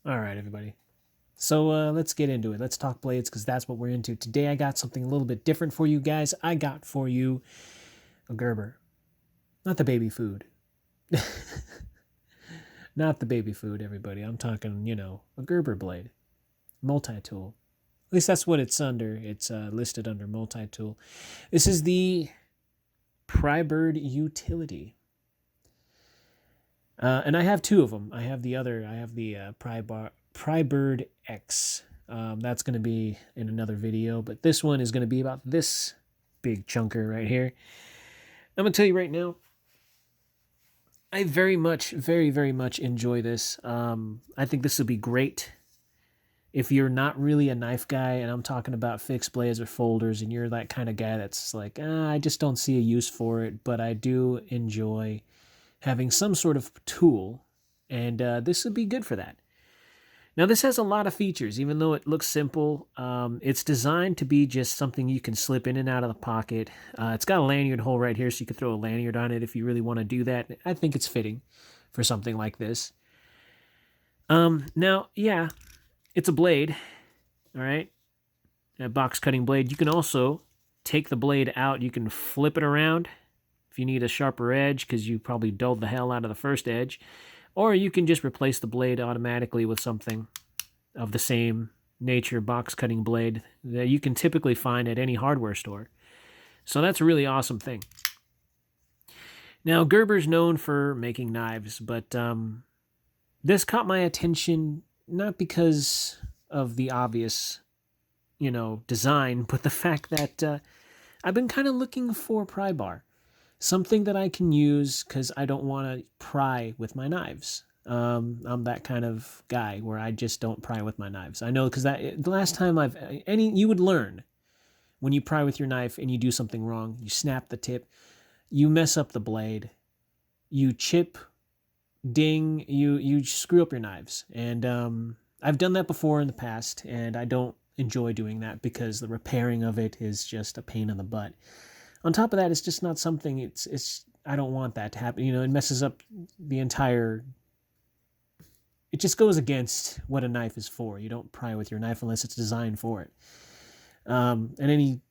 All right, everybody. So let's get into it. Let's talk blades because that's what we're into. Today I got something a little bit different for you guys. I got for you a Gerber. Not the baby food. Not the baby food, everybody. I'm talking, a Gerber blade. Multi-tool. At least that's what it's under. It's listed under multi-tool. This is the Prybird utility. And I have two of them. I have the Prybird X. That's going to be in another video, but this one is going to be about this big chunker right here. I'm going to tell you right now, I very much enjoy this. I think this will be great if you're not really a knife guy, and I'm talking about fixed blades or folders, and you're that kind of guy that's like, I just don't see a use for it, but I do enjoy having some sort of tool, and this would be good for that. Now, this has a lot of features, even though it looks simple. It's designed to be just something you can slip in and out of the pocket. It's got a lanyard hole right here, so you could throw a lanyard on it if you really want to do that. I think it's fitting for something like this. Now, yeah, it's a blade, all right? A box cutting blade. You can also take the blade out. You can flip it around if you need a sharper edge because you probably dulled the hell out of the first edge. Or you can just replace the blade automatically with something of the same nature, box cutting blade, that you can typically find at any hardware store. So that's a really awesome thing. Now, Gerber's known for making knives, but this caught my attention not because of the obvious, design, but the fact that I've been kind of looking for prybar. Something that I can use because I don't want to pry with my knives. I'm that kind of guy where I just don't pry with my knives. I know because the last time you would learn when you pry with your knife and you do something wrong, you snap the tip, you mess up the blade, you chip, ding, you screw up your knives. And I've done that before in the past, and I don't enjoy doing that because the repairing of it is just a pain in the butt. On top of that, it's just not something, I don't want that to happen. It messes up the entire, it just goes against what a knife is for. You don't pry with your knife unless it's designed for it. And any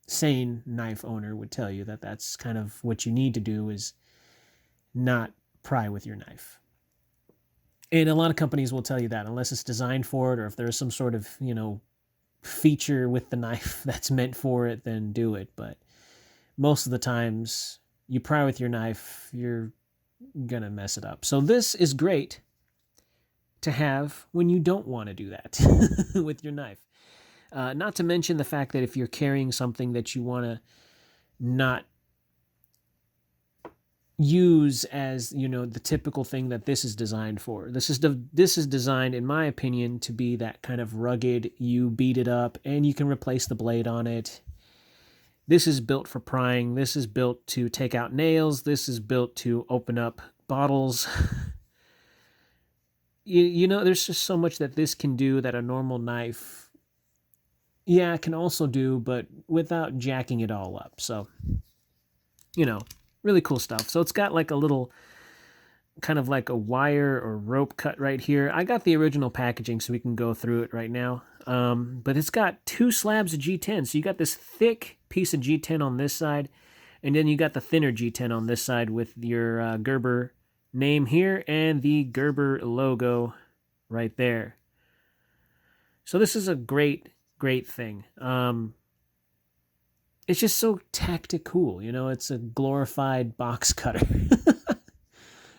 sane knife owner would tell you that that's kind of what you need to do is not pry with your knife. And a lot of companies will tell you that unless it's designed for it, or if there's some sort of, feature with the knife that's meant for it, then do it. But most of the times you pry with your knife, you're going to mess it up. So this is great to have when you don't want to do that with your knife. Not to mention the fact that if you're carrying something that you want to not use as, the typical thing that this is designed for. This is designed, in my opinion, to be that kind of rugged, you beat it up and you can replace the blade on it. This is built for prying. This is built to take out nails. This is built to open up bottles. There's just so much that this can do that a normal knife, can also do, but without jacking it all up. So, really cool stuff. So it's got like a little kind of like a wire or rope cut right here. I got the original packaging so we can go through it right now. But it's got two slabs of G10. So you got this thick piece of G10 on this side, and then you got the thinner G10 on this side with your Gerber name here and the Gerber logo right there. So this is a great thing. It's just so tactical, it's a glorified box cutter.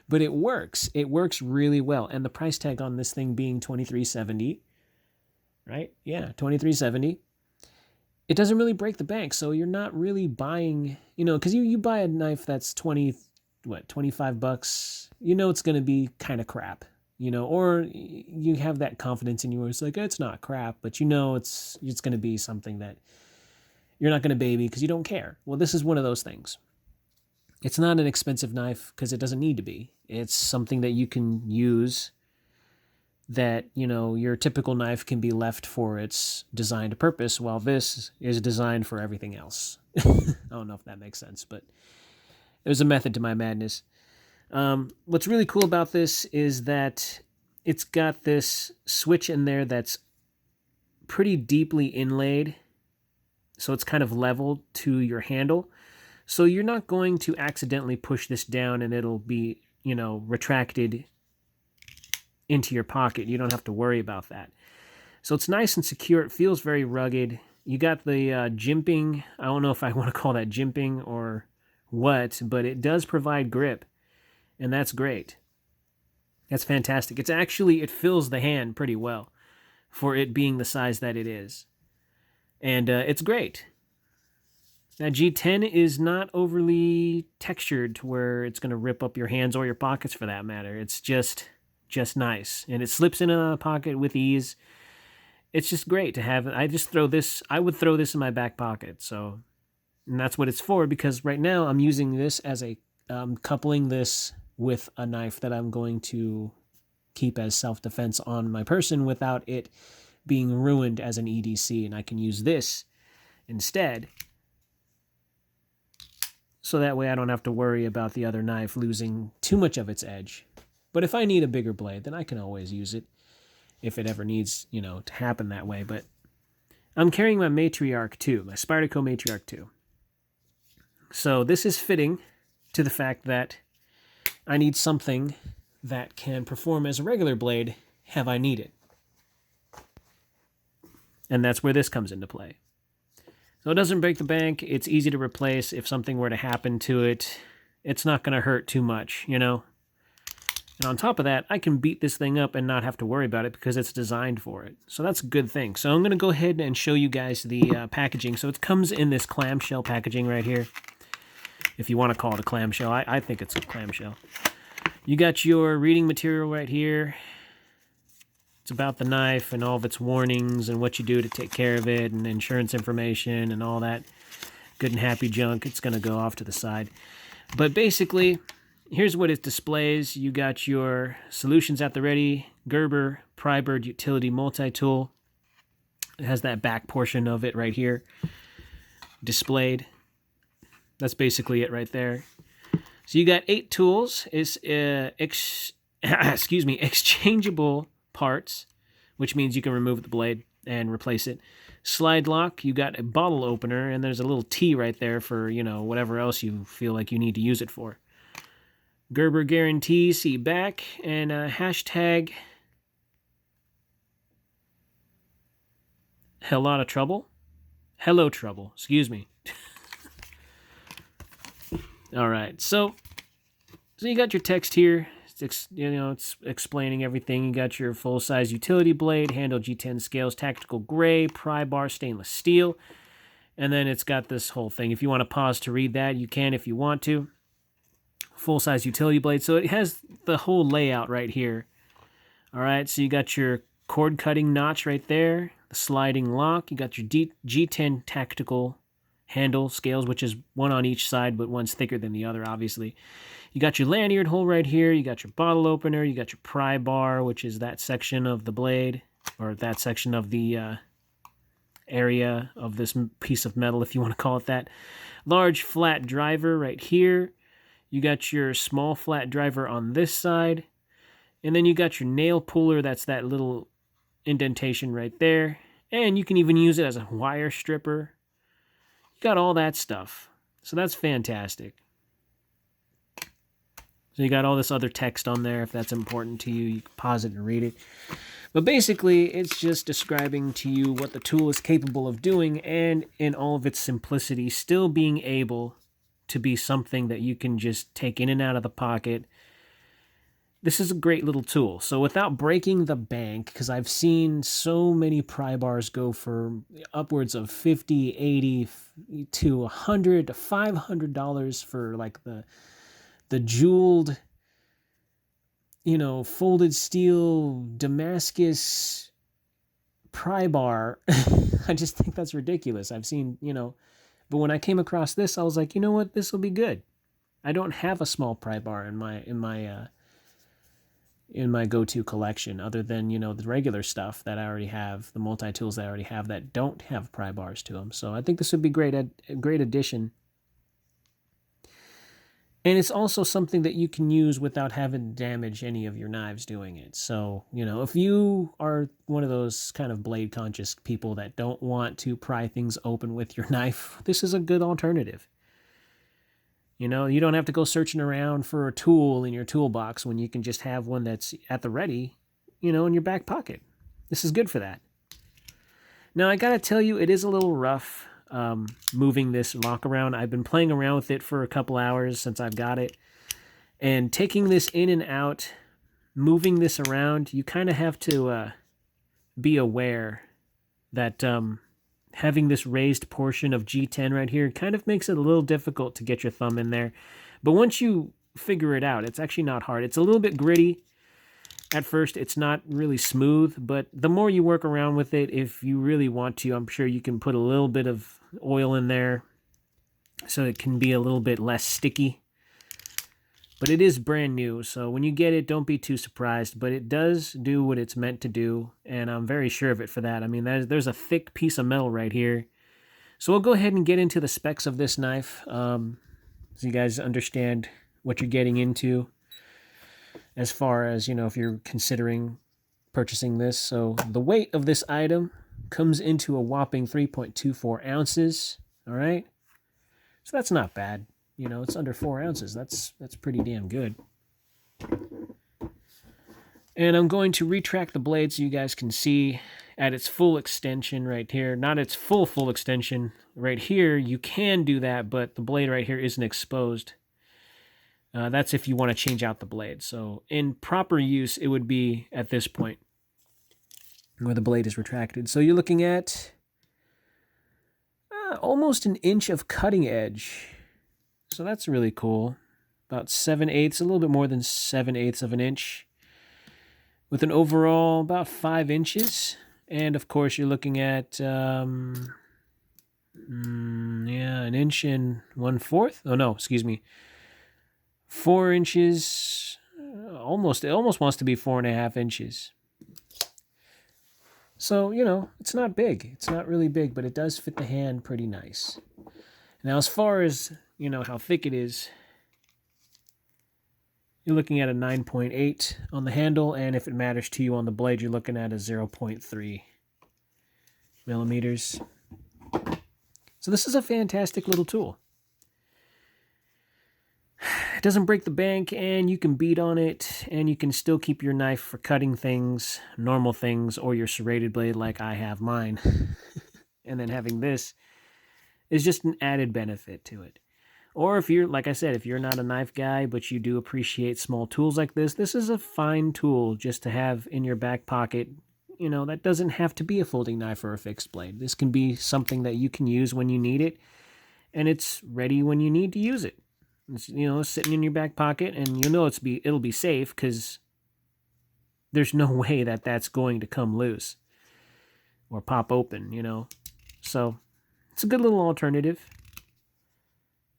But it works. It works really well. And the price tag on this thing being $23.70, right? Yeah, $23.70. It doesn't really break the bank, so you're not really buying, because you buy a knife that's $25, it's going to be kind of crap, or you have that confidence in you where it's like, it's not crap, but it's going to be something that you're not going to baby because you don't care. Well, this is one of those things. It's not an expensive knife because it doesn't need to be. It's something that you can use that, your typical knife can be left for its designed purpose, while this is designed for everything else. I don't know if that makes sense, but there's a method to my madness. What's really cool about this is that it's got this switch in there that's pretty deeply inlaid, so it's kind of level to your handle. So you're not going to accidentally push this down and it'll be, retracted into your pocket. You don't have to worry about that. So it's nice and secure. It feels very rugged. You got the jimping. I don't know if I want to call that jimping or what, but it does provide grip, and that's great. That's fantastic. It fills the hand pretty well for it being the size that it is. And it's great. That G10 is not overly textured to where it's going to rip up your hands or your pockets for that matter. It's just nice. And it slips in a pocket with ease. It's just great to have. I would throw this in my back pocket. So, and that's what it's for, because right now I'm using this as coupling this with a knife that I'm going to keep as self-defense on my person without it being ruined as an EDC. And I can use this instead. So that way I don't have to worry about the other knife losing too much of its edge. But if I need a bigger blade, then I can always use it if it ever needs, to happen that way. But I'm carrying my Matriarch 2, my Spyderco Matriarch 2. So this is fitting to the fact that I need something that can perform as a regular blade, have I need it. And that's where this comes into play. So it doesn't break the bank. It's easy to replace. If something were to happen to it, it's not going to hurt too much, And on top of that, I can beat this thing up and not have to worry about it because it's designed for it. So that's a good thing. So I'm going to go ahead and show you guys the packaging. So it comes in this clamshell packaging right here, if you want to call it a clamshell. I think it's a clamshell. You got your reading material right here. It's about the knife and all of its warnings and what you do to take care of it and insurance information and all that good and happy junk. It's going to go off to the side. But basically, here's what it displays. You got your solutions at the ready, Gerber, Prybird utility multi-tool. It has that back portion of it right here displayed. That's basically it right there. So you got 8 tools. It's exchangeable parts, which means you can remove the blade and replace it. Slide lock, you got a bottle opener, and there's a little T right there for, whatever else you feel like you need to use it for. Gerber guarantee, see back, and hashtag Hello trouble, excuse me. All right, so you got your text here. It's explaining everything. You got your full-size utility blade, handle G10 scales, tactical gray, Prybar stainless steel, and then it's got this whole thing. If you want to pause to read that, you can if you want to. Full-size utility blade. So it has the whole layout right here. All right, so you got your cord-cutting notch right there, the sliding lock. You got your G10 tactical handle scales, which is one on each side, but one's thicker than the other, obviously. You got your lanyard hole right here. You got your bottle opener. You got your pry bar, which is that section of the blade, or that section of the area of this piece of metal, if you want to call it that. Large flat driver right here. You got your small flat driver on this side. And then you got your nail puller. That's that little indentation right there. And you can even use it as a wire stripper. You got all that stuff. So that's fantastic. So you got all this other text on there. If that's important to you, you can pause it and read it. But basically, it's just describing to you what the tool is capable of doing, and in all of its simplicity, still being able to be something that you can just take in and out of the pocket. This is a great little tool. So without breaking the bank, because I've seen so many pry bars go for upwards of $50, $80 to $100 to $500 for like the jeweled, folded steel Damascus pry bar. I just think that's ridiculous. I've seen, but when I came across this, I was like, you know what, this will be good. I don't have a small pry bar in my go-to collection, other than, the regular stuff that I already have, the multi-tools that I already have that don't have pry bars to them. So I think this would be a great addition. And it's also something that you can use without having to damage any of your knives doing it. So, if you are one of those kind of blade conscious people that don't want to pry things open with your knife, this is a good alternative. You don't have to go searching around for a tool in your toolbox when you can just have one that's at the ready, in your back pocket. This is good for that. Now, I gotta tell you, it is a little rough moving this lock around. I've been playing around with it for a couple hours since I've got it. And taking this in and out, moving this around, you kind of have to be aware that having this raised portion of G10 right here kind of makes it a little difficult to get your thumb in there. But once you figure it out, it's actually not hard. It's a little bit gritty. At first, it's not really smooth, but the more you work around with it, if you really want to, I'm sure you can put a little bit of oil in there so it can be a little bit less sticky. But it is brand new, so when you get it, don't be too surprised. But it does do what it's meant to do, and I'm very sure of it for that. I mean, there's a thick piece of metal right here. So we'll go ahead and get into the specs of this knife so you guys understand what you're getting into as far as, if you're considering purchasing this. So the weight of this item comes into a whopping 3.24 ounces, all right? So that's not bad. It's under 4 ounces. That's pretty damn good. And I'm going to retract the blade so you guys can see at its full extension right here. Not its full extension. Right here, you can do that, but the blade right here isn't exposed. That's if you want to change out the blade. So in proper use, it would be at this point where the blade is retracted. So you're looking at almost an inch of cutting edge. So that's really cool. About 7/8, a little bit more than 7/8 of an inch. With an overall about 5 inches. And of course, you're looking at, an inch and 1/4. Oh no, excuse me. 4 inches, it almost wants to be 4.5 inches. So, it's not big. It's not really big, but it does fit the hand pretty nice. Now, as far as, how thick it is, you're looking at a 9.8 on the handle, and if it matters to you on the blade, you're looking at a 0.3 millimeters. So this is a fantastic little tool. It doesn't break the bank, and you can beat on it, and you can still keep your knife for cutting things, normal things, or your serrated blade like I have mine. And then having this is just an added benefit to it. Or if you're, like I said, if you're not a knife guy, but you do appreciate small tools like this is a fine tool just to have in your back pocket. That doesn't have to be a folding knife or a fixed blade. This can be something that you can use when you need it, and it's ready when you need to use it. It's, sitting in your back pocket, and it'll be safe because there's no way that that's going to come loose or pop open, So it's a good little alternative.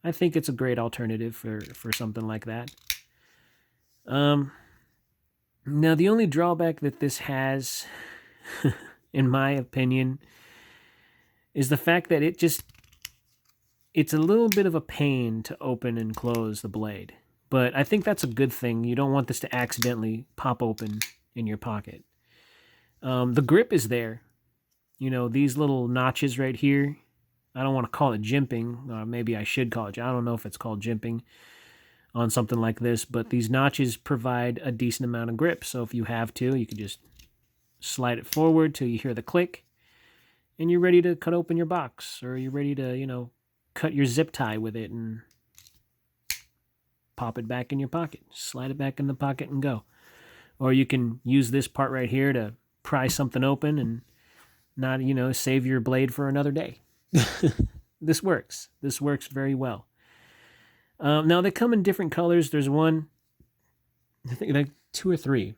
I think it's a great alternative for something like that. Now, the only drawback that this has, in my opinion, is the fact that it's a little bit of a pain to open and close the blade. But I think that's a good thing. You don't want this to accidentally pop open in your pocket. The grip is there. These little notches right here, I don't want to call it jimping. Maybe I should call it. I don't know if it's called jimping on something like this, but these notches provide a decent amount of grip. So if you have to, you can just slide it forward till you hear the click, and you're ready to cut open your box, or you're ready to, cut your zip tie with it and pop it back in your pocket. Slide it back in the pocket and go. Or you can use this part right here to pry something open and not, save your blade for another day. This works. This works very well. Now, they come in different colors. There's one, I think like 2 or 3.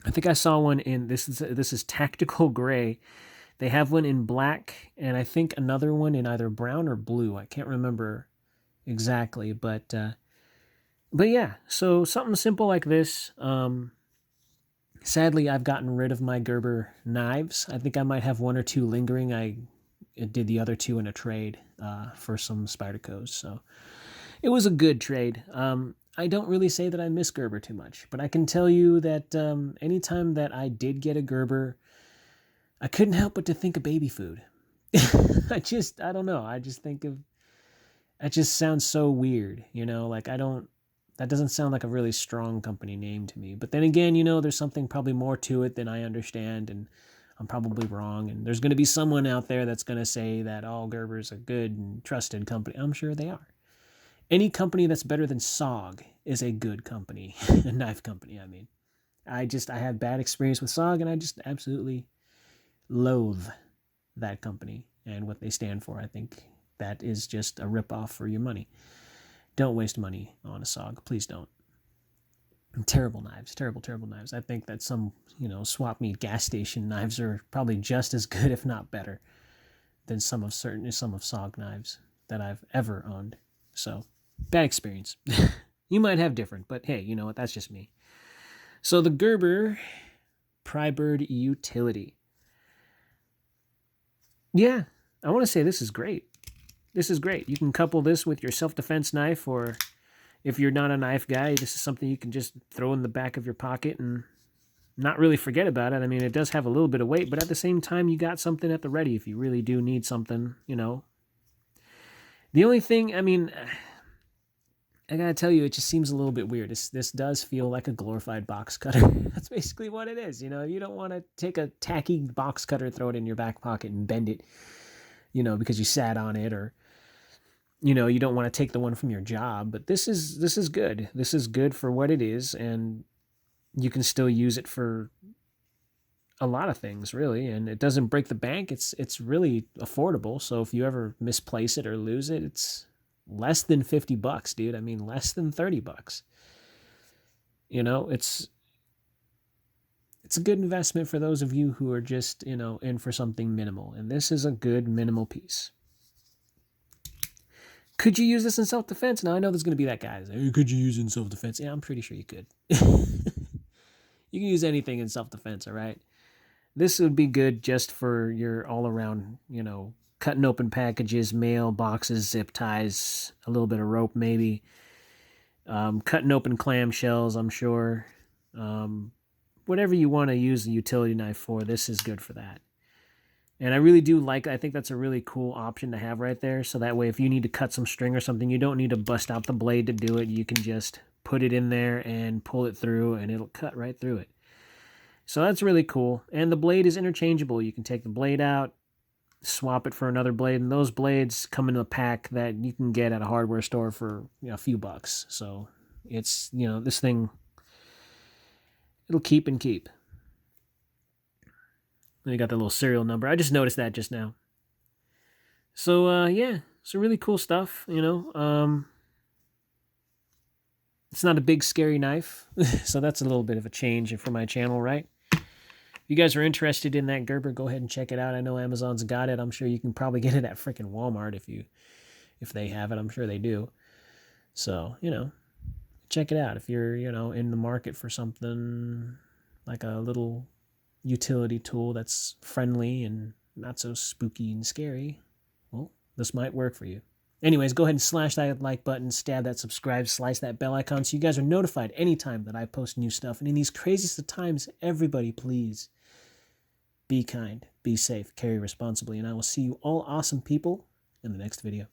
I think I saw one in, this is tactical gray. They have one in black, and I think another one in either brown or blue. I can't remember exactly, but yeah. So something simple like this. Sadly, I've gotten rid of my Gerber knives. I think I might have 1 or 2 lingering. I did the other 2 in a trade for some Spydercos. So It was a good trade. I don't really say that I miss Gerber too much, but I can tell you that anytime that I did get a Gerber, I couldn't help but to think of baby food. I don't know. I just think of, it just sounds so weird, you know, like that doesn't sound like a really strong company name to me. But then again, you know, there's something probably more to it than I understand, and I'm probably wrong. And there's going to be someone out there that's going to say that, oh, Gerber's a good and trusted company. I'm sure they are. Any company that's better than SOG is a good company, a knife company, I mean. I had bad experience with SOG, and I just absolutely loathe that company and what they stand for. I think that is just a ripoff for your money. Don't waste money on a SOG. Please don't. Terrible knives. Terrible, terrible knives. I think that some, you know, swap meet gas station knives are probably just as good, if not better, than some of SOG knives that I've ever owned. So, bad experience. You might have different, but hey, you know what? That's just me. So the Gerber Prybird utility. Yeah, I want to say this is great. This is great. You can couple this with your self-defense knife, or if you're not a knife guy, this is something you can just throw in the back of your pocket and not really forget about it. I mean, it does have a little bit of weight, but at the same time, you got something at the ready if you really do need something, you know. The only thing, I mean, I gotta tell you, it just seems a little bit weird. This does feel like a glorified box cutter. That's basically what it is. You know, you don't want to take a tacky box cutter, throw it in your back pocket and bend it, you know, because you sat on it, or, you know, you don't want to take the one from your job. But this is good. This is good for what it is, and you can still use it for a lot of things, really, and it doesn't break the bank. It's really affordable. So if you ever misplace it or lose it, it's less than $50, dude. I mean, less than $30. You know, it's a good investment for those of you who are just, you know, in for something minimal. And this is a good minimal piece. Could you use this in self-defense? Now, I know there's going to be that guy that says, hey, could you use it in self-defense? Yeah, I'm pretty sure you could. You can use anything in self-defense, all right? This would be good just for your all-around, you know, cutting open packages, mail, boxes, zip ties, a little bit of rope maybe, cutting open clamshells, I'm sure. Whatever you want to use the utility knife for, this is good for that. And I really do I think that's a really cool option to have right there. So that way, if you need to cut some string or something, you don't need to bust out the blade to do it. You can just put it in there and pull it through, and it'll cut right through it. So that's really cool. And the blade is interchangeable. You can take the blade out, swap it for another blade, and those blades come in a pack that you can get at a hardware store for, you know, a few bucks. So it's, you know, this thing, it'll keep and keep. And you got the little serial number. I just noticed that just now. So yeah, it's really cool stuff, you know. It's not a big scary knife, so that's a little bit of a change for my channel, right? If you guys are interested in that Gerber, go ahead and check it out. I know Amazon's got it. I'm sure you can probably get it at freaking Walmart if they have it. I'm sure they do. So, you know, check it out if you're, you know, in the market for something like a little utility tool that's friendly and not so spooky and scary. Well, this might work for you. Anyways, go ahead and slash that like button, stab that subscribe, slice that bell icon so you guys are notified anytime that I post new stuff. And in these craziest of times, everybody please be kind, be safe, carry responsibly, and I will see you all awesome people in the next video.